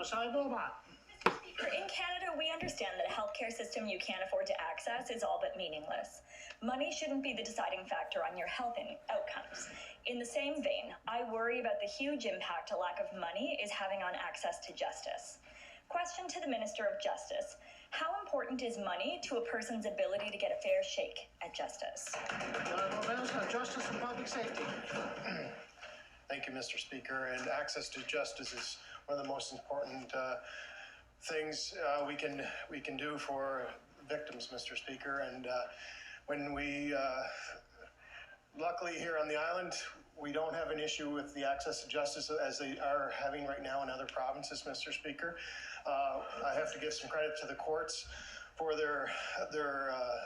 In Canada, we understand that a healthcare system you can't afford to access is all but meaningless. Money shouldn't be the deciding factor on your health outcomes. In the same vein, I worry about the huge impact a lack of money is having on access to justice. Question to the Minister of Justice. How important is money to a person's ability to get a fair shake at justice? Justice and Public Safety. Thank you, Mr. Speaker. And access to justice is one of the most important things we can do for victims, Mr. Speaker. And when we, luckily here on the island, we don't have an issue with the access to justice as they are having right now in other provinces, Mr. Speaker. I have to give some credit to the courts for their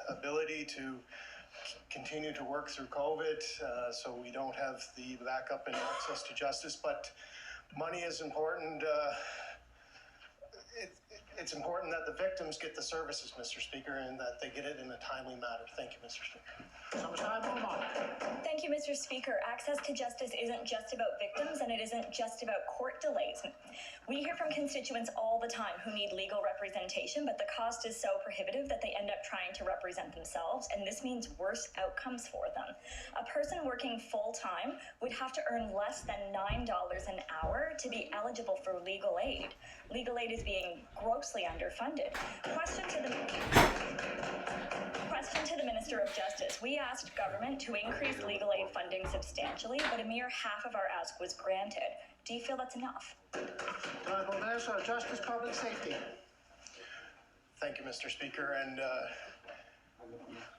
ability to continue to work through COVID, so we don't have the backup in access to justice. But money is important. It's important that the victims get the services, Mr. Speaker, and that they get it in a timely manner. Thank you, Mr. Speaker. Thank you, Mr. Speaker. Access to justice isn't just about victims, and it isn't just about court delays. We hear from constituents all the time who need legal representation, but the cost is so prohibitive that they end up trying to represent themselves, and this means worse outcomes for them. A person working full-time would have to earn less than $9 an hour to be eligible for legal aid. Legal aid is being grossly underfunded. Question to the Minister of Justice. We asked government to increase legal aid funding substantially, but a mere half of our ask was granted. Do you feel that's enough? Honourable Minister of Justice, Public Safety. Thank you, Mr. Speaker. And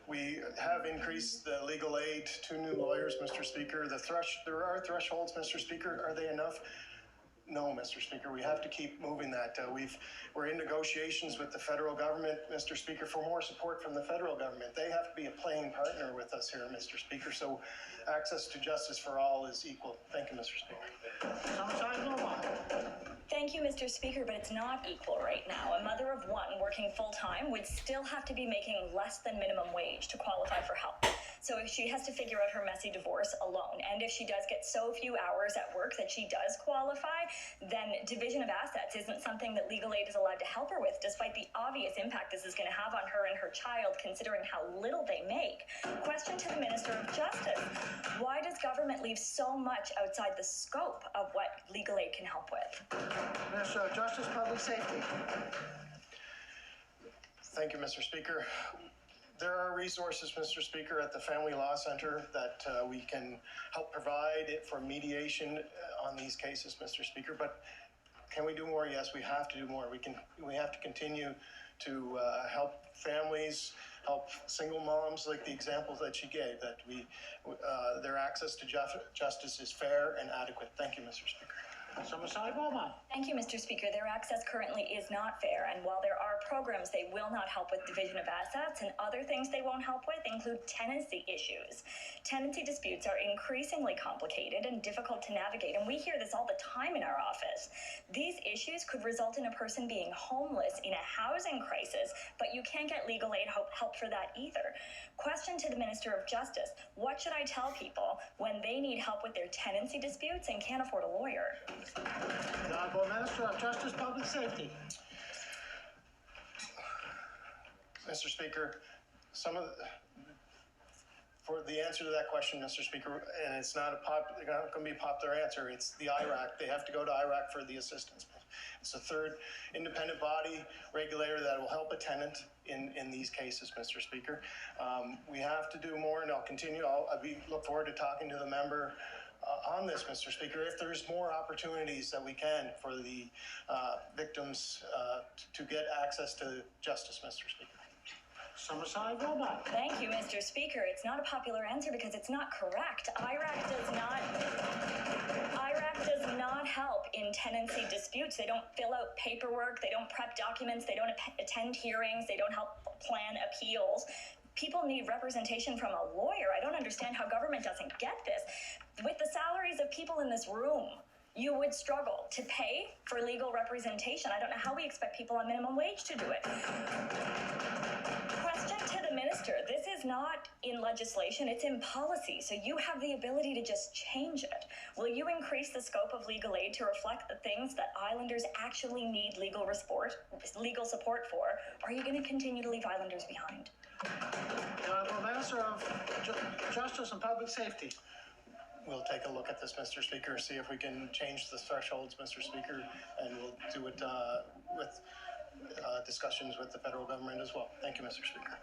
we have increased the legal aid to new lawyers, Mr. Speaker. There are thresholds, Mr. Speaker. Are they enough? No, Mr. Speaker, we have to keep moving that. We're in negotiations with the federal government, Mr. Speaker, for more support from the federal government. They have to be a playing partner with us here, Mr. Speaker, so access to justice for all is equal. Thank you, Mr. Speaker. Thank you, Mr. Speaker, but it's not equal right now. A mother of one working full-time would still have to be making less than minimum wage to qualify for help. So if she has to figure out her messy divorce alone, and if she does get so few hours at work that she does qualify, then division of assets isn't something that legal aid is allowed to help her with, despite the obvious impact this is going to have on her and her child, considering how little they make. Question to the Minister of Justice. Why does government leave so much outside the scope of what legal aid can help with? Minister of Justice, Public Safety. Thank you, Mr. Speaker. There are resources, Mr. Speaker, at the Family Law Center that we can help provide for mediation on these cases, Mr. Speaker. But can we do more? Yes, we have to do more. We have to continue to help families, help single moms, like the examples that she gave, that their access to justice is fair and adequate. Thank you, Mr. Speaker. Thank you, Mr. Speaker. Their access currently is not fair, and while there are programs, they will not help with division of assets, and other things they won't help with include tenancy issues. Tenancy disputes are increasingly complicated and difficult to navigate, and we hear this all the time in our office. These issues could result in a person being homeless in a housing crisis, but you can't get legal aid help for that either. Question to the Minister of Justice. What should I tell people when they need help with their tenancy disputes and can't afford a lawyer? The Honourable Minister of Justice, Public Safety. Mr. Speaker, for the answer to that question, Mr. Speaker, and it's not going to be a popular answer, it's the IRAC. They have to go to IRAC for the assistance. It's the third independent body regulator that will help a tenant in these cases, Mr. Speaker. We have to do more, and I'll continue. I'll look forward to talking to the member on this, Mr. Speaker, if there's more opportunities that we can for the victims to get access to justice, Mr. Speaker. Thank you, Mr. Speaker. It's not a popular answer because it's not correct. IRAC does not help in tenancy disputes. They don't fill out paperwork, they don't prep documents, they don't attend hearings, they don't help plan appeals. People need representation from a lawyer. I don't understand how government doesn't get this. With the salaries of people in this room, You would struggle to pay for legal representation. I don't know how we expect people on minimum wage to do it. Question to the minister. This is not in legislation, it's in policy. So you have the ability to just change it. Will you increase the scope of legal aid to reflect the things that Islanders actually need legal support for? Or are you going to continue to leave Islanders behind? The Honourable Minister of Justice and Public Safety. We'll take a look at this, Mr. Speaker, see if we can change the thresholds, Mr. Speaker, and we'll do it with discussions with the federal government as well. Thank you, Mr. Speaker.